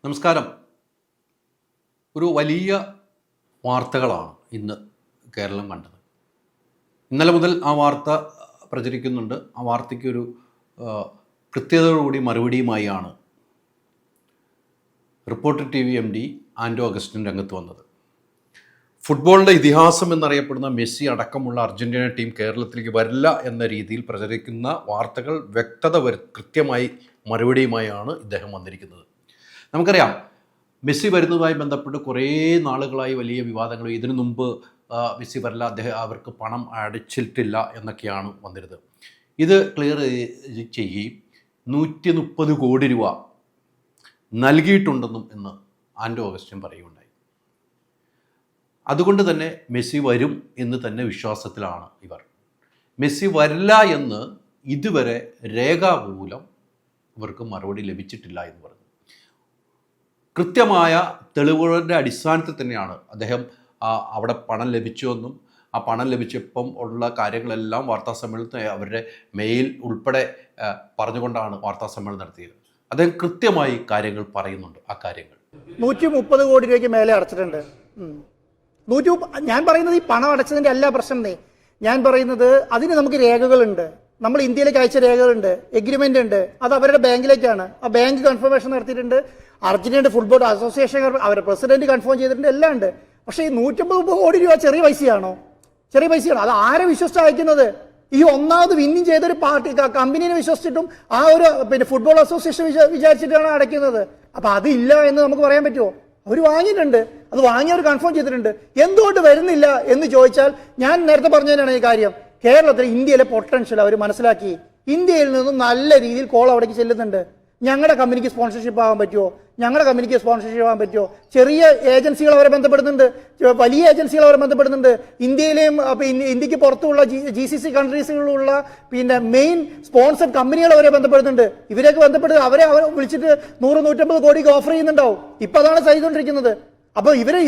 നമസ്കാരം. ഒരു വലിയ വാർത്തകളാണ് ഇന്ന് കേരളം കണ്ടത്. ഇന്നലെ മുതൽ ആ വാർത്ത പ്രചരിക്കുന്നുണ്ട്. ആ വാർത്തയ്ക്കൊരു കൃത്യതയോടുകൂടി മറുപടിയുമായാണ് റിപ്പോർട്ടർ TV MD ആൻഡോ അഗസ്റ്റിൻ രംഗത്ത് വന്നത്. ഫുട്ബോളിൻ്റെ ഇതിഹാസം എന്നറിയപ്പെടുന്ന മെസ്സി അടക്കമുള്ള അർജൻറ്റീന ടീം കേരളത്തിലേക്ക് വരില്ല എന്ന രീതിയിൽ പ്രചരിക്കുന്ന വാർത്തകൾ കൃത്യമായി മറുപടിയുമായാണ് ഇദ്ദേഹം വന്നിരിക്കുന്നത്. നമുക്കറിയാം, മെസ്സി വരുന്നതുമായി ബന്ധപ്പെട്ട് കുറേ നാളുകളായി വലിയ വിവാദങ്ങൾ. ഇതിനു മുമ്പ് മെസ്സി വരില്ല, അവർക്ക് പണം അടച്ചിട്ടില്ല എന്നൊക്കെയാണ് വന്നിരുന്നത്. ഇത് ക്ലിയർ ചെയ്യുകയും 130 കോടി രൂപ നൽകിയിട്ടുണ്ടെന്നും എന്ന് ആൻഡോ അഗസ്റ്റിൻ പറയുകയുണ്ടായി. അതുകൊണ്ട് തന്നെ മെസ്സി വരും എന്ന് തന്നെ വിശ്വാസത്തിലാണ് ഇവർ. മെസ്സി വരില്ല എന്ന് ഇതുവരെ രേഖാമൂലം ഇവർക്ക് മറുപടി ലഭിച്ചിട്ടില്ല എന്ന് പറഞ്ഞു. കൃത്യമായ തെളിവുകളുടെ അടിസ്ഥാനത്തിൽ തന്നെയാണ് അദ്ദേഹം അവിടെ പണം ലഭിച്ചുവെന്നും ആ പണം ലഭിച്ചപ്പം ഉള്ള കാര്യങ്ങളെല്ലാം വാർത്താസമ്മേളനത്തിൽ അവരുടെ മെയിൽ ഉൾപ്പെടെ പറഞ്ഞുകൊണ്ടാണ് വാർത്താസമ്മേളനം നടത്തിയത്. അദ്ദേഹം കൃത്യമായി കാര്യങ്ങൾ പറയുന്നുണ്ട്. ആ കാര്യങ്ങൾ 130 കോടി രൂപയ്ക്ക് മേലെ അടച്ചിട്ടുണ്ട്. ഞാൻ പറയുന്നത് ഈ പണം അടച്ചതിൻ്റെ അല്ല പ്രശ്നം. ഞാൻ പറയുന്നത് അതിന് നമുക്ക് രേഖകളുണ്ട്. നമ്മൾ ഇന്ത്യയിലേക്ക് അയച്ച രേഖകളുണ്ട്, എഗ്രിമെന്റ് ഉണ്ട്. അത് അവരുടെ ബാങ്കിലേക്കാണ്. ആ ബാങ്ക് കൺഫർമേഷൻ നടത്തിയിട്ടുണ്ട്. അർജന്റീന ഫുട്ബോൾ അസോസിയേഷൻ അവരുടെ പ്രസിഡന്റ് കൺഫേം ചെയ്തിട്ടുണ്ട്. എല്ലാം ഉണ്ട്. പക്ഷേ ഈ 150 കോടി രൂപ ചെറിയ പൈസയാണോ? ചെറിയ പൈസയാണോ? അത് ആരെ വിശ്വസിച്ച് അയക്കുന്നത്? ഈ ഒന്നാമത് വിന്നിങ് ചെയ്തൊരു പാർട്ടി കമ്പനീനെ വിശ്വസിച്ചിട്ടും ആ ഒരു ഫുട്ബോൾ അസോസിയേഷൻ വിചാരിച്ചിട്ടാണ് അടയ്ക്കുന്നത്. അപ്പൊ അതില്ല എന്ന് നമുക്ക് പറയാൻ പറ്റുമോ? അവർ വാങ്ങിയിട്ടുണ്ട്. അത് വാങ്ങിയവർ കൺഫേം ചെയ്തിട്ടുണ്ട്. എന്തുകൊണ്ട് വരുന്നില്ല എന്ന് ചോദിച്ചാൽ, ഞാൻ നേരത്തെ പറഞ്ഞതിനാണ് ഈ കാര്യം. കേരളത്തിൽ ഇന്ത്യയിലെ പൊട്ടൻഷ്യൽ അവർ മനസ്സിലാക്കി. ഇന്ത്യയിൽ നിന്നും നല്ല രീതിയിൽ കോൾ അവിടേക്ക് ചെല്ലുന്നുണ്ട്. ഞങ്ങളുടെ കമ്പനിക്ക് സ്പോൺസർഷിപ്പ് ആവാൻ പറ്റുമോ? ഞങ്ങളുടെ കമ്പനിക്ക് സ്പോൺസർഷിപ്പ് ആവാൻ പറ്റുമോ? ചെറിയ ഏജൻസികൾ അവരെ ബന്ധപ്പെടുന്നുണ്ട്, വലിയ ഏജൻസികൾ അവരെ ബന്ധപ്പെടുന്നുണ്ട്. ഇന്ത്യയിലെയും ഇന്ത്യക്ക് പുറത്തുള്ള GCC കൺട്രീസിലുള്ള മെയിൻ സ്പോൺസർ കമ്പനികൾ അവരെ ബന്ധപ്പെടുന്നുണ്ട്. ഇവരെയൊക്കെ ബന്ധപ്പെട്ട് അവരെ വിളിച്ചിട്ട് 100-150 കോടിക്ക് ഓഫർ ചെയ്യുന്നുണ്ടാവും. ഇപ്പം അതാണ് ചെയ്തുകൊണ്ടിരിക്കുന്നത്. അപ്പോൾ ഇവര്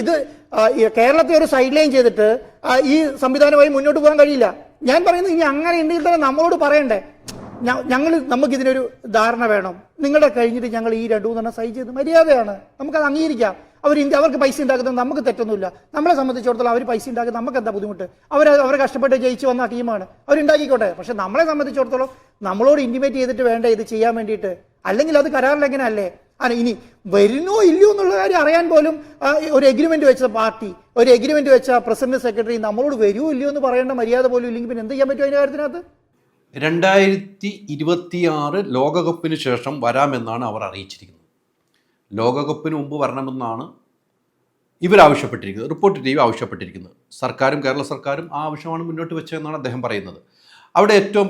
കേരളത്തെ ഒരു സൈഡ് ലൈൻ ചെയ്തിട്ട് ഈ സംവിധാനമായി മുന്നോട്ട് പോകാൻ കഴിയില്ല. ഞാൻ പറയുന്നത്, ഇനി അങ്ങനെ ഉണ്ടെങ്കിൽ തന്നെ നമ്മളോട് പറയണ്ടേ, നമുക്കിതിനൊരു ധാരണ വേണം. നിങ്ങളുടെ കഴിഞ്ഞിട്ട് ഞങ്ങൾ ഈ 2-3 സൈൻ ചെയ്ത് മര്യാദയാണ്, നമുക്കത് അംഗീകരിക്കാം. അവർക്ക് പൈസ ഉണ്ടാക്കുന്നത് നമുക്ക് തെറ്റൊന്നുമില്ല. നമ്മളെ സംബന്ധിച്ചിടത്തോളം അവർ പൈസ ഉണ്ടാക്കുന്നത് നമുക്ക് എന്താ ബുദ്ധിമുട്ട്? അവർ കഷ്ടപ്പെട്ട് ജയിച്ചു വന്ന ടീമാണ്, അവരുണ്ടാക്കിക്കോട്ടെ. പക്ഷെ നമ്മളെ സംബന്ധിച്ചിടത്തോളം നമ്മളോട് ഇന്റിമേറ്റ് ചെയ്തിട്ട് വേണ്ട ഇത് ചെയ്യാൻ വേണ്ടിയിട്ട്. അല്ലെങ്കിൽ അത് കരാറിലെങ്ങനെ അല്ലേ? ഇനി വരുന്നോ ഇല്ലയോ എന്നുള്ള കാര്യം അറിയാൻ പോലും ഒരു എഗ്രിമെന്റ് വെച്ച പാർട്ടി, ഒരു എഗ്രിമെന്റ് വെച്ച പ്രസിഡന്റ് സെക്രട്ടറി നമ്മളോട് വരുമോ ഇല്ലയോ എന്ന് പറയേണ്ട മര്യാദ പോലും ഇല്ലെങ്കിൽ പിന്നെ എന്ത് ചെയ്യാൻ പറ്റും അതിന്റെ കാര്യത്തിനകത്ത്? 2026 ലോകകപ്പിന് ശേഷം വരാമെന്നാണ് അവർ അറിയിച്ചിരിക്കുന്നത്. ലോകകപ്പിന് മുമ്പ് വരണമെന്നാണ് ഇവരാവശ്യപ്പെട്ടിരിക്കുന്നത്, റിപ്പോർട്ടർ TV ആവശ്യപ്പെട്ടിരിക്കുന്നത്. കേരള സർക്കാരും ആ ആവശ്യമാണ് മുന്നോട്ട് വെച്ചതെന്നാണ് അദ്ദേഹം പറയുന്നത്. അവിടെ ഏറ്റവും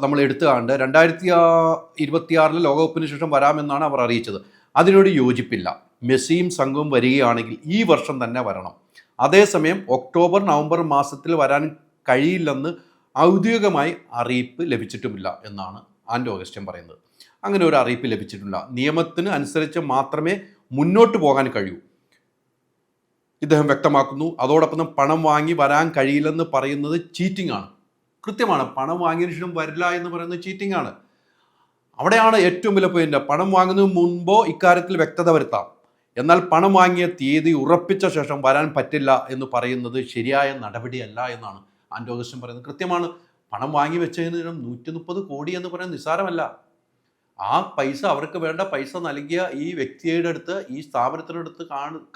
നമ്മൾ എടുത്തു കാണേണ്ടത് 2026 ലോകകപ്പിന് ശേഷം വരാമെന്നാണ് അവർ അറിയിച്ചത്. അതിനോട് യോജിപ്പില്ല. മെസ്സിയും സംഘവും വരികയാണെങ്കിൽ ഈ വർഷം തന്നെ വരണം. അതേസമയം ഒക്ടോബർ-നവംബർ മാസത്തിൽ വരാൻ കഴിയില്ലെന്ന് ഔദ്യോഗികമായി അറിയിപ്പ് ലഭിച്ചിട്ടുമില്ല എന്നാണ് ആൻഡോ അഗസ്റ്റിൻ പറയുന്നത്. അങ്ങനെ ഒരു അറിയിപ്പ് ലഭിച്ചിട്ടില്ല. നിയമത്തിന് അനുസരിച്ച് മാത്രമേ മുന്നോട്ട് പോകാൻ കഴിയൂ, ഇദ്ദേഹം വ്യക്തമാക്കുന്നു. അതോടൊപ്പം പണം വാങ്ങി വരാൻ കഴിയില്ലെന്ന് പറയുന്നത് ചീറ്റിംഗ് ആണ്. കൃത്യമാണ്, പണം വാങ്ങിയതിനു ശേഷം വരില്ല എന്ന് പറയുന്നത് ചീറ്റിംഗ് ആണ്. അവിടെയാണ് ഏറ്റവും വലിയ പോയിന്റ്. പണം വാങ്ങുന്നതിന് മുൻപോ ഇക്കാര്യത്തിൽ വ്യക്തത വരുത്താം. എന്നാൽ പണം വാങ്ങിയ തീയതി ഉറപ്പിച്ച ശേഷം വരാൻ പറ്റില്ല എന്ന് പറയുന്നത് ശരിയായ നടപടിയല്ല എന്നാണ് ആൻഡോ അഗസ്റ്റിൻ പറയുന്നത്. കൃത്യമാണ്. പണം വാങ്ങി വെച്ചതിന് 130 കോടി എന്ന് പറയുന്നത് നിസ്സാരമല്ല. ആ പൈസ, അവർക്ക് വേണ്ട പൈസ നൽകിയ ഈ വ്യക്തിയുടെ അടുത്ത്, ഈ സ്ഥാപനത്തിനടുത്ത്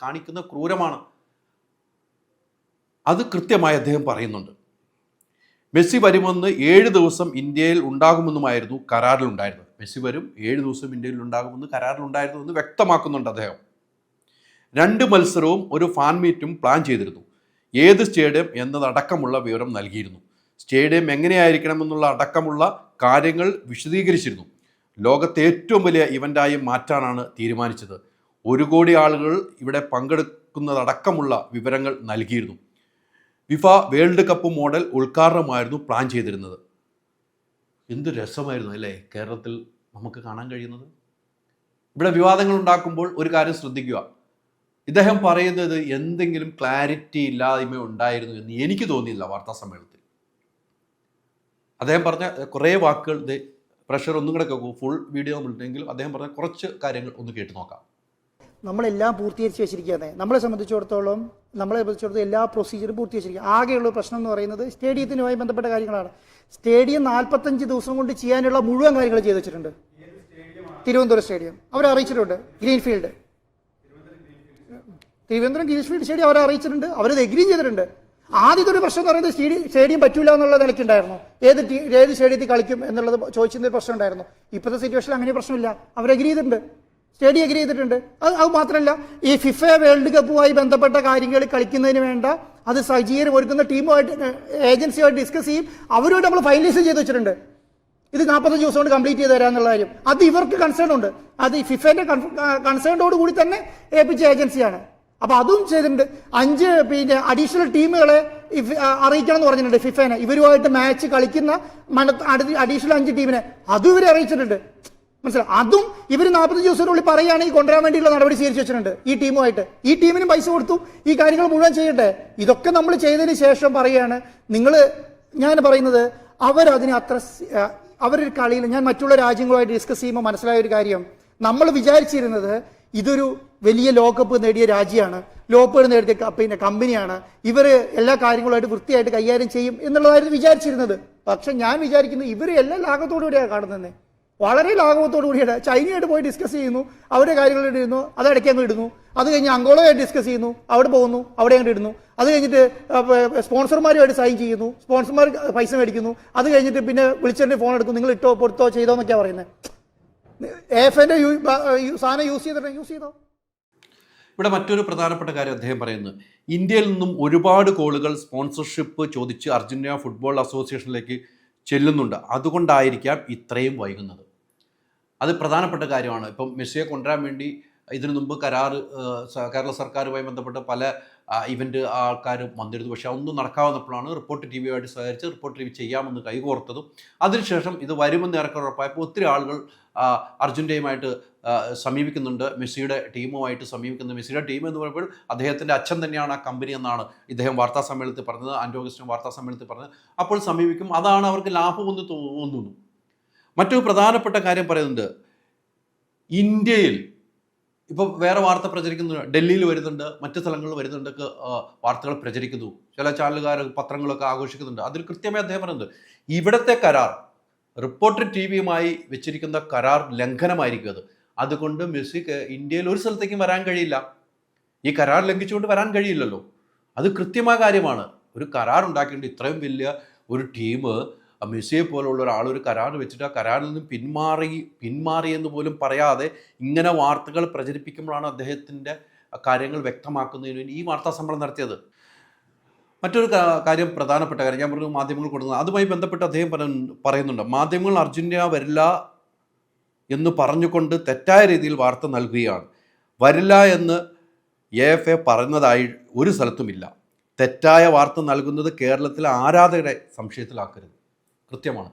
കാണിക്കുന്ന ക്രൂരമാണ്. അത് കൃത്യമായി അദ്ദേഹം പറയുന്നുണ്ട്. മെസ്സി വരുമെന്ന് 7 ദിവസം ഇന്ത്യയിൽ ഉണ്ടാകുമെന്നുമായിരുന്നു കരാറിലുണ്ടായിരുന്നത്. മെസ്സി വരും, 7 ദിവസം ഇന്ത്യയിൽ ഉണ്ടാകുമെന്ന് കരാറിലുണ്ടായിരുന്നു എന്ന് വ്യക്തമാക്കുന്നുണ്ട് അദ്ദേഹം. 2 മത്സരവും ഒരു ഫാൻ മീറ്റും പ്ലാൻ ചെയ്തിരുന്നു. ഏത് സ്റ്റേഡിയം എന്നതടക്കമുള്ള വിവരം നൽകിയിരുന്നു. സ്റ്റേഡിയം എങ്ങനെയായിരിക്കണമെന്നുള്ള അടക്കമുള്ള കാര്യങ്ങൾ വിശദീകരിച്ചിരുന്നു. ലോകത്തെ ഏറ്റവും വലിയ ഇവൻ്റായി മാറ്റാനാണ് തീരുമാനിച്ചത്. 1 കോടി ആളുകൾ ഇവിടെ പങ്കെടുക്കുന്നതടക്കമുള്ള വിവരങ്ങൾ നൽകിയിരുന്നു. FIFA വേൾഡ് കപ്പ് മോഡൽ ഉദ്ഘാടനമായിരുന്നു പ്ലാൻ ചെയ്തിരുന്നത്. എന്ത് രസമായിരുന്നു അല്ലേ കേരളത്തിൽ നമുക്ക് കാണാൻ കഴിയുന്നത്. ഇവിടെ വിവാദങ്ങൾ ഉണ്ടാക്കുമ്പോൾ ഒരു കാര്യം ശ്രദ്ധിക്കുക. ഇദ്ദേഹം പറയുന്നത് എന്തെങ്കിലും ക്ലാരിറ്റി ഇല്ലായ്മ ഉണ്ടായിരുന്നു എന്ന് എനിക്ക് തോന്നിയില്ല വാർത്താ സമ്മേളനത്തിൽ. അദ്ദേഹം പറഞ്ഞ കുറേ വാക്കുകൾ പ്രഷർ ഒന്നും കൂടെ കേൾക്കും. ഫുൾ വീഡിയോ നമ്മളുണ്ടെങ്കിലും അദ്ദേഹം പറഞ്ഞ കുറച്ച് കാര്യങ്ങൾ ഒന്ന് കേട്ട് നോക്കാം. നമ്മളെല്ലാം പൂർത്തീകരിച്ച് വെച്ചിരിക്കുകയാണ്. നമ്മളെ സംബന്ധിച്ചിടത്തോളം എല്ലാ പ്രൊസീജിയറും പൂർത്തീകരിച്ചിരിക്കുക. ആകെയുള്ള പ്രശ്നം എന്ന് പറയുന്നത് സ്റ്റേഡിയത്തിനുമായി ബന്ധപ്പെട്ട കാര്യങ്ങളാണ്. സ്റ്റേഡിയം 45 ദിവസം കൊണ്ട് ചെയ്യാനുള്ള മുഴുവൻ കാര്യങ്ങൾ ചെയ്തു വെച്ചിട്ടുണ്ട്. തിരുവനന്തപുരം സ്റ്റേഡിയം അവരെ അറിയിച്ചിട്ടുണ്ട്. ഗ്രീൻഫീൽഡ് തിരുവനന്തപുരം ഗ്രീൻഫീൽഡ് സ്റ്റേഡിയം അവരെ അറിയിച്ചിട്ടുണ്ട്. അവരത് എഗ്രീ ചെയ്തിട്ടുണ്ട്. ആദ്യത്തെ ഒരു പ്രശ്നം എന്ന് പറയുന്നത് സ്റ്റേഡിയം പറ്റൂല എന്നുള്ള നിലയ്ക്കുണ്ടായിരുന്നു. ഏത് സ്റ്റേഡിയത്തിൽ കളിക്കും എന്നുള്ളത് ചോദിച്ചതിന്റെ പ്രശ്നം ഉണ്ടായിരുന്നു. ഇപ്പോഴത്തെ സിറ്റുവേഷനിൽ അങ്ങനെ പ്രശ്നമില്ല. അവർ എഗ്രീ ചെയ്തിട്ടുണ്ട്. സ്റ്റേഡിയം എഗ്രി ചെയ്തിട്ടുണ്ട്. അത് മാത്രമല്ല, ഈ ഫിഫ വേൾഡ് കപ്പുമായി ബന്ധപ്പെട്ട കാര്യങ്ങൾ കളിക്കുന്നതിന് വേണ്ട അത് സജ്ജീകരണം ഒരുക്കുന്ന ടീമുമായിട്ട് ഏജൻസിയുമായിട്ട് ഡിസ്കസ് ചെയ്യും. അവരുമായിട്ട് നമ്മൾ ഫൈനലൈസ് ചെയ്ത് വെച്ചിട്ടുണ്ട്. ഇത് 45 ദിവസം കൊണ്ട് കംപ്ലീറ്റ് ചെയ്ത് തരാമെന്നുള്ള കാര്യം. അത് ഇവർക്ക് കൺസേൺ ഉണ്ട്. അത് ഈ ഫിഫയുടെ കൺസേണോട് കൂടി തന്നെ ഏൽപ്പിച്ച ഏജൻസിയാണ്. അപ്പൊ അതും ചെയ്തിട്ടുണ്ട്. 5 അഡീഷണൽ ടീമുകളെ അറിയിക്കണം എന്ന് പറഞ്ഞിട്ടുണ്ട് ഫിഫേനെ. ഇവരുമായിട്ട് മാച്ച് കളിക്കുന്ന അഡീഷണൽ 5 ടീമിനെ അതും ഇവരെ അറിയിച്ചിട്ടുണ്ട്. മനസ്സിലായി? അതും ഇവർ 45 ദിവസത്തിനുള്ളിൽ പറയുകയാണെങ്കിൽ കൊണ്ടുവരാൻ വേണ്ടിയുള്ള നടപടി സ്വീകരിച്ചു വെച്ചിട്ടുണ്ട് ഈ ടീമുമായിട്ട്. ഈ ടീമിനും പൈസ കൊടുത്തു ഈ കാര്യങ്ങൾ മുഴുവൻ ചെയ്യട്ടെ. ഇതൊക്കെ നമ്മൾ ചെയ്തതിന് ശേഷം പറയുകയാണ് ഞാൻ പറയുന്നത് അവരതിന് അവരൊരു കളിയിൽ ഞാൻ മറ്റുള്ള രാജ്യങ്ങളുമായിട്ട് ഡിസ്കസ് ചെയ്യുമ്പോൾ മനസ്സിലായ ഒരു കാര്യം, നമ്മൾ വിചാരിച്ചിരുന്നത് ഇതൊരു വലിയ ലോകകപ്പ് നേടിയ രാജ്യമാണ്, ലോകകപ്പ് നേടിയ കമ്പനിയാണ്, ഇവർ എല്ലാ കാര്യങ്ങളുമായിട്ട് വൃത്തിയായിട്ട് കൈകാര്യം ചെയ്യും എന്നുള്ളതായിരുന്നു വിചാരിച്ചിരുന്നത്. പക്ഷെ ഞാൻ വിചാരിക്കുന്നത് ഇവർ എല്ലാ ലാഘവത്തോടു കൂടിയാണ് കാണുന്നത്. വളരെ ലാഘവത്തോടു കൂടിയാണ്. ചൈനയായിട്ട് പോയി ഡിസ്കസ് ചെയ്യുന്നു, അവരുടെ കാര്യങ്ങൾ ഇടുന്നു, അത് ഇടയ്ക്ക് അങ്ങ് ഇടുന്നു. അത് കഴിഞ്ഞ് അങ്കോളയായിട്ട് ഡിസ്കസ് ചെയ്യുന്നു, അവിടെ പോകുന്നു, അവിടെ അങ്ങോട്ട് ഇടുന്നു. അത് കഴിഞ്ഞിട്ട് സ്പോൺസർമാരുമായിട്ട് സൈൻ ചെയ്യുന്നു, സ്പോൺസർമാർ പൈസ മേടിക്കുന്നു. അത് കഴിഞ്ഞിട്ട് പിന്നെ വിളിച്ചിട്ട് ഫോൺ എടുക്കും, നിങ്ങൾ ഇട്ടോ പൊടുത്തോ ചെയ്തോ എന്നൊക്കെയാണ് പറയുന്നത്. AFന്റെ സാധനം യൂസ് ചെയ്തോ. ഇവിടെ മറ്റൊരു പ്രധാനപ്പെട്ട കാര്യം അദ്ദേഹം പറയുന്നത്, ഇന്ത്യയിൽ നിന്നും ഒരുപാട് കോളുകൾ സ്പോൺസർഷിപ്പ് ചോദിച്ച് അർജന്റീന ഫുട്ബോൾ അസോസിയേഷനിലേക്ക് ചെല്ലുന്നുണ്ട്. അതുകൊണ്ടായിരിക്കാം ഇത്രയും വൈകുന്നത്. അത് പ്രധാനപ്പെട്ട കാര്യമാണ്. ഇപ്പം മെസ്സിയെ കൊണ്ടുവരാൻ വേണ്ടി ഇതിനു മുമ്പ് കേരള സർക്കാരുമായി ബന്ധപ്പെട്ട് പല ഇവൻ്റ് ആൾക്കാരും വന്നിരുന്നു. പക്ഷേ ഒന്നും നടക്കാവുന്നപ്പോഴാണ് റിപ്പോർട്ട് ടി വിയുമായിട്ട് സഹകരിച്ച് റിപ്പോർട്ട് ടി വി ചെയ്യാമെന്ന് കൈകോർത്തതും. അതിനുശേഷം ഇത് വരുമെന്ന് ഉറപ്പായപ്പോൾ ഒത്തിരി ആളുകൾ അർജന്റീനയുമായിട്ട് സമീപിക്കുന്നുണ്ട്, മെസ്സിയുടെ ടീമുമായിട്ട് സമീപിക്കുന്നത്. മെസ്സിയുടെ ടീം എന്ന് പറയുമ്പോൾ അദ്ദേഹത്തിൻ്റെ അച്ഛൻ തന്നെയാണ് ആ കമ്പനി എന്നാണ് ഇദ്ദേഹം വാർത്താ സമ്മേളനത്തിൽ പറഞ്ഞത്, ആൻഡോ അഗസ്റ്റിൻ വാർത്താ സമ്മേളനത്തിൽ പറഞ്ഞത്. അപ്പോൾ സമീപിക്കും, അതാണ് അവർക്ക് ലാഭമെന്ന് തോന്നുന്നു. മറ്റൊരു പ്രധാനപ്പെട്ട കാര്യം പറയുന്നുണ്ട്, ഇന്ത്യയിൽ ഇപ്പോൾ വേറെ വാർത്ത പ്രചരിക്കുന്നു, ഡൽഹിയിൽ വരുന്നുണ്ട്, മറ്റു സ്ഥലങ്ങളിൽ വരുന്നുണ്ടൊക്കെ വാർത്തകൾ പ്രചരിക്കുന്നു, ചില ചാനലുകാർ പത്രങ്ങളൊക്കെ ആഘോഷിക്കുന്നുണ്ട്. അതിൽ കൃത്യമായി അദ്ദേഹം പറയുന്നത് ഇവിടുത്തെ കരാർ റിപ്പോർട്ടർ ടി വിയുമായി വെച്ചിരിക്കുന്ന കരാർ ലംഘനമായിരിക്കും അത്. അതുകൊണ്ട് മെസ്സി ഇന്ത്യയിൽ ഒരു സ്ഥലത്തേക്കും വരാൻ കഴിയില്ല. ഈ കരാർ ലംഘിച്ചുകൊണ്ട് വരാൻ കഴിയില്ലല്ലോ. അത് കൃത്യമായ കാര്യമാണ്. ഒരു കരാർ ഉണ്ടാക്കിയിട്ട് ഇത്രയും വലിയ ഒരു ടീം മെസ്സിയെ പോലുള്ള ഒരാൾ ഒരു കരാർ വെച്ചിട്ട് ആ കരാറിൽ നിന്ന് പിന്മാറി എന്ന് പോലും പറയാതെ ഇങ്ങനെ വാർത്തകൾ പ്രചരിപ്പിക്കുമ്പോഴാണ് അദ്ദേഹത്തിൻ്റെ കാര്യങ്ങൾ വ്യക്തമാക്കുന്നതിന് വേണ്ടി ഈ വാർത്താ സമ്മേളനം നടത്തിയത്. മറ്റൊരു കാര്യം, പ്രധാനപ്പെട്ട കാര്യം ഞാൻ പറഞ്ഞു, മാധ്യമങ്ങൾ കൊടുക്കുന്നത്, അതുമായി ബന്ധപ്പെട്ട് അദ്ദേഹം പറയുന്നുണ്ട്, മാധ്യമങ്ങൾ അർജന്റീന വരില്ല എന്ന് പറഞ്ഞുകൊണ്ട് തെറ്റായ രീതിയിൽ വാർത്ത നൽകുകയാണ്. വരില്ല എന്ന് AFA പറഞ്ഞതായി ഒരു സ്ഥലത്തുമില്ല. തെറ്റായ വാർത്ത നൽകുന്നത് കേരളത്തിലെ ആരാധകരെ സംശയത്തിലാക്കരുത്. കൃത്യമാണ്.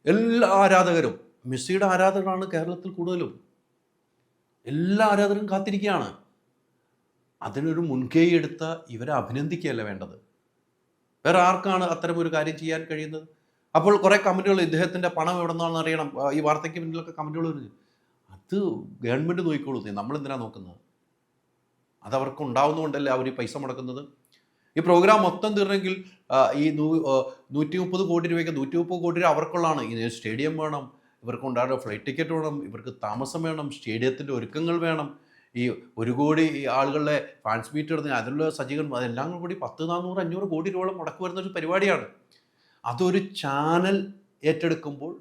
എല്ലാ ആരാധകരും, മെസ്സിയുടെ ആരാധകരാണ് കേരളത്തിൽ കൂടുതലും. എല്ലാ ആരാധകരും കാത്തിരിക്കുകയാണ്. അതിനൊരു മുൻകൈ എടുത്ത ഇവരെ അഭിനന്ദിക്കുകയല്ല വേണ്ടത്. വേറെ ആർക്കാണ് അത്തരമൊരു കാര്യം ചെയ്യാൻ കഴിയുന്നത്? അപ്പോൾ കുറേ കമൻറ്റുകൾ, ഇദ്ദേഹത്തിൻ്റെ പണം എവിടെ നിന്നാണെന്ന് അറിയണം, ഈ വാർത്തയ്ക്ക് മുന്നിലൊക്കെ കമൻറ്റുകൾ വരുന്നത്. അത് ഗവൺമെൻറ് നോക്കിക്കോളൂ, നമ്മളെന്തിനാണ് നോക്കുന്നത്? അതവർക്ക് ഉണ്ടാവുന്നതുകൊണ്ടല്ലേ അവർ ഈ പൈസ മുടക്കുന്നത്. ഈ പ്രോഗ്രാം മൊത്തം തീർന്നെങ്കിൽ ഈ 130 കോടി രൂപയ്ക്ക് 130 കോടി രൂപ അവർക്കുള്ളതാണ്. ഈ സ്റ്റേഡിയം വേണം, ഇവർക്ക് ഉണ്ടാകുന്ന ഫ്ലൈറ്റ് ടിക്കറ്റ് വേണം, ഇവർക്ക് താമസം വേണം, സ്റ്റേഡിയത്തിൻ്റെ ഒരുക്കങ്ങൾ വേണം, ഈ 1 കോടി ആളുകളുടെ ഫാൻസ് മീറ്റ് എടുത്ത് അതിലുള്ള സജ്ജീകരണം, അതെല്ലാം കൂടി 10, 400, 500 കോടി രൂപ മുടക്ക് വരുന്നൊരു പരിപാടിയാണ്. അതൊരു ചാനൽ ഏറ്റെടുക്കുമ്പോൾ,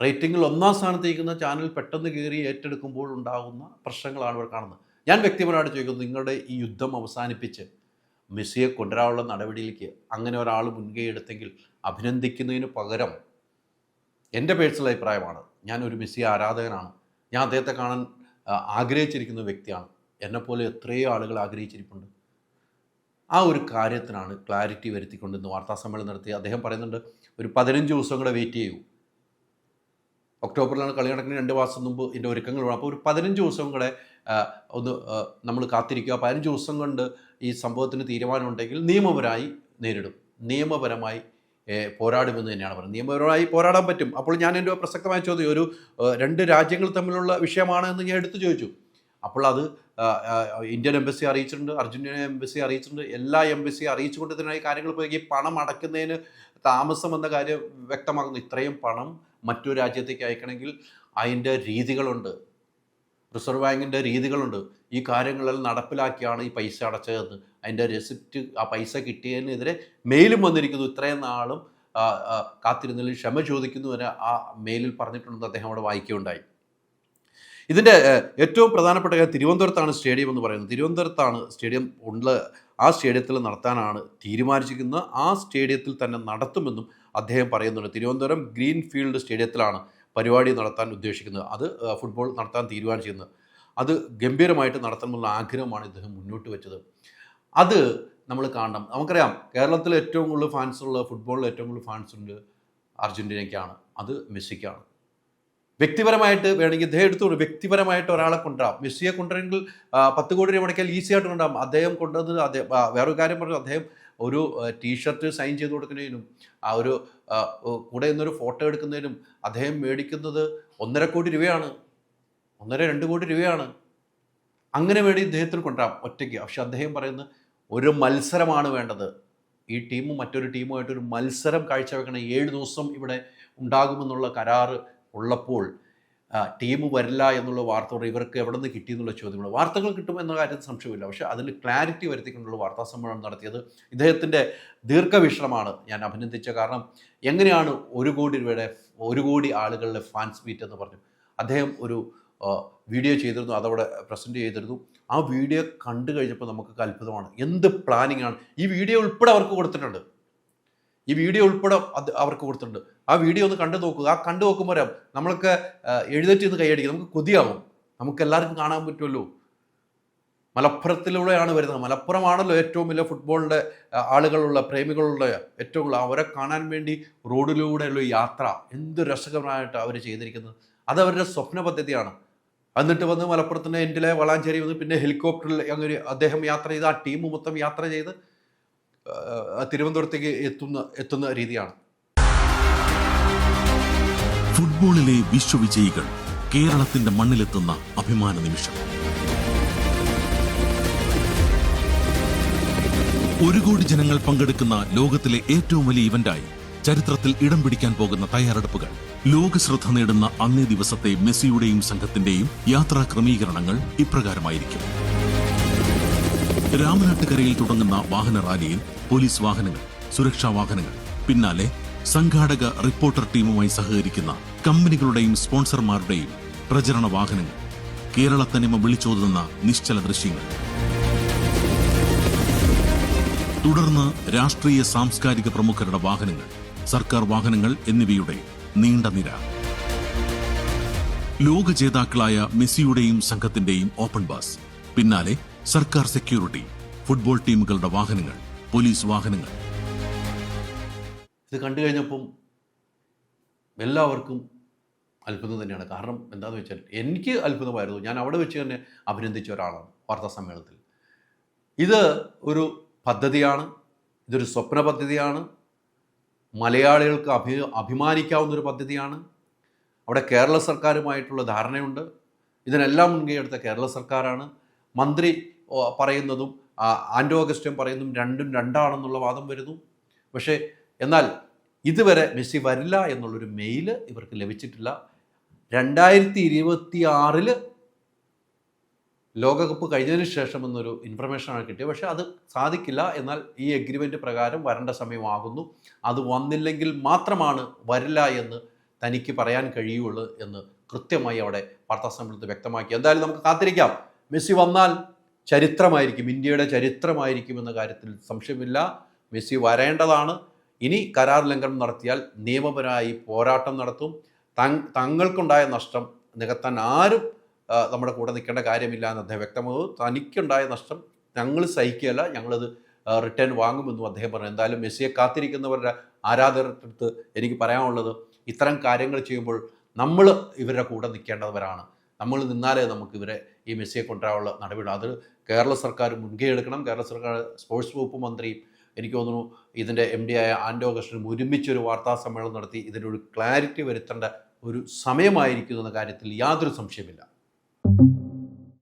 റേറ്റിംഗിൽ 1ാം സ്ഥാനത്തേക്കുന്ന ചാനൽ പെട്ടെന്ന് കയറി ഏറ്റെടുക്കുമ്പോൾ ഉണ്ടാകുന്ന പ്രശ്നങ്ങളാണ് ഇവിടെ കാണുന്നത്. ഞാൻ വ്യക്തിപരമായിട്ട് ചോദിക്കുന്നത്, നിങ്ങളുടെ ഈ യുദ്ധം അവസാനിപ്പിച്ച് മെസ്സിയെ കൊണ്ടുവരാനുള്ള നടപടിയിലേക്ക് അങ്ങനെ ഒരാൾ മുൻകൈ എടുത്തെങ്കിൽ അഭിനന്ദിക്കുന്നതിന് പകരം, എൻ്റെ പേഴ്സണൽ അഭിപ്രായമാണ്, ഞാനൊരു മെസ്സി ആരാധകനാണ്, ഞാൻ അദ്ദേഹത്തെ കാണാൻ ആഗ്രഹിച്ചിരിക്കുന്ന വ്യക്തിയാണ്, എന്നെപ്പോലെ എത്രയോ ആളുകൾ ആഗ്രഹിച്ചിരിപ്പുണ്ട്. ആ ഒരു കാര്യത്തിനാണ് ക്ലാരിറ്റി വരുത്തിക്കൊണ്ട് ഇന്ന് വാർത്താ സമ്മേളനം നടത്തി. അദ്ദേഹം പറയുന്നുണ്ട്, ഒരു 15 ദിവസം കൂടെ വെയിറ്റ് ചെയ്യൂ. ഒക്ടോബറിലാണ് കളി നടക്കുന്ന, 2 മാസം മുമ്പ് ഇതിൻ്റെ ഒരുക്കങ്ങൾ വേണം. അപ്പോൾ ഒരു 15 ദിവസം കൂടെ നമ്മൾ കാത്തിരിക്കുക. 15 ദിവസം കൊണ്ട് ഈ സംഭവത്തിന് തീരുമാനമുണ്ടെങ്കിൽ നിയമപരമായി പോരാടുമെന്ന് തന്നെയാണ് പറയുന്നത്. നിയമപരമായി പോരാടാൻ പറ്റും. അപ്പോൾ ഞാൻ എൻ്റെ പ്രസക്തമായ ചോദ്യം, ഒരു 2 രാജ്യങ്ങൾ തമ്മിലുള്ള വിഷയമാണ് എന്ന് ഞാൻ എടുത്തു ചോദിച്ചു. അപ്പോൾ അത് ഇന്ത്യൻ എംബസി അറിയിച്ചിട്ടുണ്ട്, അർജന്റീന എംബസി അറിയിച്ചിട്ടുണ്ട്, എല്ലാ എംബസിയും അറിയിച്ചുകൊണ്ട് ഇതിനായി കാര്യങ്ങൾ പോയി. ഈ പണം അടയ്ക്കുന്നതിന് താമസം എന്ന കാര്യം വ്യക്തമാക്കുന്നു. ഇത്രയും പണം മറ്റൊരു രാജ്യത്തേക്ക് അയക്കണമെങ്കിൽ അതിൻ്റെ രീതികളുണ്ട്, റിസർവ് ബാങ്കിൻ്റെ രീതികളുണ്ട്. ഈ കാര്യങ്ങളെല്ലാം നടപ്പിലാക്കിയാണ് ഈ പൈസ അടച്ചതെന്ന് അതിൻ്റെ റെസിപ്റ്റ്, ആ പൈസ കിട്ടിയതിനെതിരെ മെയിലും വന്നിരിക്കുന്നു. ഇത്രയും നാളും കാത്തിരുന്നതിൽ ക്ഷമ ചോദിക്കുന്നു എന്ന് ആ മെയിലിൽ പറഞ്ഞിട്ടുണ്ടെന്ന് അദ്ദേഹം അവിടെ വായിക്കുകയുണ്ടായി. ഇതിൻ്റെ ഏറ്റവും പ്രധാനപ്പെട്ട കാര്യം തിരുവനന്തപുരത്താണ് സ്റ്റേഡിയം എന്ന് പറയുന്നത്. തിരുവനന്തപുരത്താണ് സ്റ്റേഡിയം ഉള്ള. ആ സ്റ്റേഡിയത്തിൽ നടത്താനാണ് തീരുമാനിച്ചിരിക്കുന്നത്. ആ സ്റ്റേഡിയത്തിൽ തന്നെ നടത്തുമെന്നും അദ്ദേഹം പറയുന്നുണ്ട്. തിരുവനന്തപുരം ഗ്രീൻ ഫീൽഡ് സ്റ്റേഡിയത്തിലാണ് പരിപാടി നടത്താൻ ഉദ്ദേശിക്കുന്നത്. അത് ഫുട്ബോൾ നടത്താൻ തീരുമാനിച്ചിരുന്നത്. അത് ഗംഭീരമായിട്ട് നടത്തണമെന്നുള്ള ആഗ്രഹമാണ് ഇദ്ദേഹം മുന്നോട്ട് വെച്ചത്. അത് നമ്മൾ കാണണം. നമുക്കറിയാം കേരളത്തിൽ ഏറ്റവും കൂടുതൽ ഫാൻസുള്ള, ഫുട്ബോളിൽ ഏറ്റവും കൂടുതൽ ഫാൻസുണ്ട് അർജൻറ്റീനയ്ക്കാണ്, അത് മെസ്സിക്കാണ്. വ്യക്തിപരമായിട്ട് വേണമെങ്കിൽ ഇദ്ദേഹം എടുത്തുകൊണ്ട് വ്യക്തിപരമായിട്ട് ഒരാളെ കൊണ്ടുവരാം. മെസ്സിയെ കൊണ്ടുവരെങ്കിൽ 10 കോടി രൂപ മുടക്കിയാൽ ഈസി ആയിട്ട് കൊണ്ടുവരാം. അദ്ദേഹം കൊണ്ടുവന്നത് വേറൊരു കാര്യം പറഞ്ഞു, അദ്ദേഹം ഒരു ടീഷർട്ട് സൈൻ ചെയ്ത് കൊടുക്കുന്നതിനും ആ ഒരു കൂടെ നിന്നൊരു ഫോട്ടോ എടുക്കുന്നതിനും അദ്ദേഹം മേടിക്കുന്നത് 1.5 കോടി രൂപയാണ്, 1.5-2 കോടി രൂപയാണ്. അങ്ങനെ വേണ്ടി ഇദ്ദേഹത്തിന് കൊണ്ടുവരാം ഒറ്റയ്ക്ക്. പക്ഷെ അദ്ദേഹം പറയുന്നത് ഒരു മത്സരമാണ് വേണ്ടത്. ഈ ടീമും മറ്റൊരു ടീമുമായിട്ടൊരു മത്സരം കാഴ്ചവെക്കണം. 7 ദിവസം ഇവിടെ ഉണ്ടാകുമെന്നുള്ള കരാറ് ഉള്ളപ്പോൾ ടീം വരില്ല എന്നുള്ള വാർത്ത ഇവർക്ക് എവിടെ നിന്ന് കിട്ടി എന്നുള്ള ചോദ്യങ്ങൾ, വാർത്തകൾ കിട്ടുമെന്ന കാര്യത്തിൽ സംശയമില്ല. പക്ഷേ അതിൽ ക്ലാരിറ്റി വരുത്തിക്കൊണ്ടുള്ള വാർത്താ സമ്മേളനം നടത്തിയത് ഇദ്ദേഹത്തിൻ്റെ ദീർഘവീക്ഷണമാണ് ഞാൻ അഭിനന്ദിച്ച. കാരണം എങ്ങനെയാണ് 1 കോടി രൂപയുടെ 1 കോടി ആളുകളുടെ ഫാൻസ് മീറ്റ് എന്ന് പറഞ്ഞു അദ്ദേഹം ഒരു വീഡിയോ ചെയ്തിരുന്നു, അതവിടെ പ്രസൻറ്റ് ചെയ്തിരുന്നു. ആ വീഡിയോ കണ്ടു കഴിഞ്ഞപ്പോൾ നമുക്കൊക്കെ അത്ഭുതമാണ്. എന്ത് പ്ലാനിങ് ആണ്! ഈ വീഡിയോ ഉൾപ്പെടെ അവർക്ക് കൊടുത്തിട്ടുണ്ട്. ഈ വീഡിയോ ഉൾപ്പെടെ അവർക്ക് കൊടുത്തിട്ടുണ്ട്. ആ വീഡിയോ ഒന്ന് കണ്ടു നോക്കുക. ആ കണ്ടു നോക്കുമ്പോൾ നമ്മളൊക്കെ എഴുന്നേറ്റ് നിന്ന് കൈയടിക്കും. നമുക്ക് കൊതിയാവും. നമുക്ക് എല്ലാവർക്കും കാണാൻ പറ്റുമല്ലോ. മലപ്പുറത്തിലൂടെയാണ് വരുന്നത്. മലപ്പുറമാണല്ലോ ഏറ്റവും വലിയ ഫുട്ബോളിൻ്റെ ആളുകളുള്ള, പ്രേമികളുള്ള ഏറ്റവും കൂടുതൽ. അവരെ കാണാൻ വേണ്ടി റോഡിലൂടെയുള്ള യാത്ര എന്ത് രസകരമായിട്ട് അവർ ചെയ്തിരിക്കുന്നത്. അത് അവരുടെ സ്വപ്ന പദ്ധതിയാണ്. എന്നിട്ട് വന്ന് മലപ്പുറത്തിൻ്റെ എൻഡിലെ വളാഞ്ചേരി വന്ന് പിന്നെ ഹെലികോപ്റ്ററിൽ അങ്ങനെ അദ്ദേഹം യാത്ര ചെയ്ത് ആ ടീം മൊത്തം യാത്ര ചെയ്ത് തിരുവനന്തപുരത്തേക്ക് എത്തുന്ന രീതിയാണ്. ഫുട്ബോളിലെ വിശ്വവിജയികൾ കേരളത്തിന്റെ മണ്ണിലെത്തുന്ന അഭിമാന നിമിഷം. 1 കോടി ജനങ്ങൾ പങ്കെടുക്കുന്ന ലോകത്തിലെ ഏറ്റവും വലിയ ഇവന്റായി ചരിത്രത്തിൽ ഇടം പിടിക്കാൻ പോകുന്ന തയ്യാറെടുപ്പുകൾ. ലോകശ്രദ്ധ നേടുന്ന അന്നേ ദിവസത്തെ മെസ്സിയുടെയും സംഘത്തിന്റെയും യാത്രാ ക്രമീകരണങ്ങൾ ഇപ്രകാരമായിരിക്കും. രാമനാട്ടുകരയിൽ തുടങ്ങുന്ന വാഹന റാലിയിൽ പോലീസ് വാഹനങ്ങൾ, സുരക്ഷാ വാഹനങ്ങൾ, പിന്നാലെ സംഘാടക റിപ്പോർട്ടർ ടീമുമായി സഹകരിക്കുന്ന കമ്പനികളുടെയും സ്പോൺസർമാരുടെയും പ്രചരണ വാഹനങ്ങൾ, കേരള തനിമ വിളിച്ചോതുന്ന നിശ്ചല ദൃശ്യങ്ങൾ. തുടർന്ന് രാഷ്ട്രീയ സാംസ്കാരിക പ്രമുഖരുടെ വാഹനങ്ങൾ, സർക്കാർ വാഹനങ്ങൾ എന്നിവയുടെ നീണ്ട നിര. ലോക ജേതാക്കളായ മെസ്സിയുടെയും സംഘത്തിന്റെയും ഓപ്പൺ ബസ്, പിന്നാലെ സർക്കാർ സെക്യൂരിറ്റി, ഫുട്ബോൾ ടീമുകളുടെ വാഹനങ്ങൾ, പോലീസ് വാഹനങ്ങൾ. ഇത് കണ്ടു കഴിഞ്ഞപ്പം എല്ലാവർക്കും അത്ഭുതം തന്നെയാണ്. കാരണം എന്താണെന്ന് വെച്ചാൽ എനിക്ക് അത്ഭുതമായിരുന്നു. ഞാൻ അവിടെ വെച്ച് തന്നെ അഭിനന്ദിച്ച ഒരാളാണ് വാർത്താ സമ്മേളനത്തിൽ. ഇത് ഒരു പദ്ധതിയാണ്, ഇതൊരു സ്വപ്ന പദ്ധതിയാണ്, മലയാളികൾക്ക് അഭിമാനിക്കാവുന്നൊരു പദ്ധതിയാണ്. അവിടെ കേരള സർക്കാരുമായിട്ടുള്ള ധാരണയുണ്ട്. ഇതിനെല്ലാം മുൻകൈ എടുത്ത കേരള സർക്കാരാണ്. മന്ത്രി പറയുന്നതും ആൻഡോ അഗസ്റ്റ്യൻ പറയുന്നതും രണ്ടും രണ്ടാണെന്നുള്ള വാദം വരുന്നു. പക്ഷേ എന്നാൽ ഇതുവരെ മെസ്സി വരില്ല എന്നുള്ളൊരു മെയിൽ ഇവർക്ക് ലഭിച്ചിട്ടില്ല. 2026 ലോകകപ്പ് കഴിഞ്ഞതിന് ശേഷം എന്നൊരു ഇൻഫർമേഷനാണ് കിട്ടിയത്. പക്ഷേ അത് സാധിക്കില്ല. എന്നാൽ ഈ എഗ്രിമെൻ്റ് പ്രകാരം വരേണ്ട സമയമാകുന്നു. അത് വന്നില്ലെങ്കിൽ മാത്രമാണ് വരില്ല എന്ന് തനിക്ക് പറയാൻ കഴിയുള്ളൂ എന്ന് കൃത്യമായി അവിടെ വാർത്താ സമ്മേളനത്തിൽ വ്യക്തമാക്കി. എന്തായാലും നമുക്ക് കാത്തിരിക്കാം. മെസ്സി വന്നാൽ ചരിത്രമായിരിക്കും, ഇന്ത്യയുടെ ചരിത്രമായിരിക്കും എന്ന കാര്യത്തിൽ സംശയമില്ല. മെസ്സി വരേണ്ടതാണ്. ഇനി കരാർ ലംഘനം നടത്തിയാൽ നിയമപരമായി പോരാട്ടം നടത്തും. തങ്ങൾക്കുണ്ടായ നഷ്ടം നികത്താൻ ആരും നമ്മുടെ കൂടെ നിൽക്കേണ്ട കാര്യമില്ല എന്ന് അദ്ദേഹം വ്യക്തമാകും. തനിക്കുണ്ടായ നഷ്ടം ഞങ്ങൾ സഹിക്കുകയല്ല, ഞങ്ങളത് റിട്ടേൺ വാങ്ങുമെന്നും അദ്ദേഹം പറഞ്ഞു. എന്തായാലും മെസ്സിയെ കാത്തിരിക്കുന്നവരുടെ ആരാധകർക്ക് എനിക്ക് പറയാനുള്ളത്, ഇത്തരം കാര്യങ്ങൾ ചെയ്യുമ്പോൾ നമ്മൾ ഇവരുടെ കൂടെ നിൽക്കേണ്ടവരാണ്. നമ്മൾ നിന്നാലേ നമുക്ക് ഇവരെ ഈ മെസ്സിയെ കൊണ്ടുവരാനുള്ള നടപടി. അത് കേരള സർക്കാർ മുൻകൈ എടുക്കണം. കേരള സർക്കാർ സ്പോർട്സ് വകുപ്പ് മന്ത്രിയും എനിക്ക് തോന്നുന്നു ഇതിൻ്റെ MD ആയ ആൻഡോ അഗസ്റ്റ്യനും ഒരുമിച്ചൊരു വാർത്താ സമ്മേളനം നടത്തി ഇതിനൊരു ക്ലാരിറ്റി വരുത്തേണ്ട ഒരു സമയമായിരിക്കുന്നു എന്ന കാര്യത്തിൽ യാതൊരു സംശയമില്ല.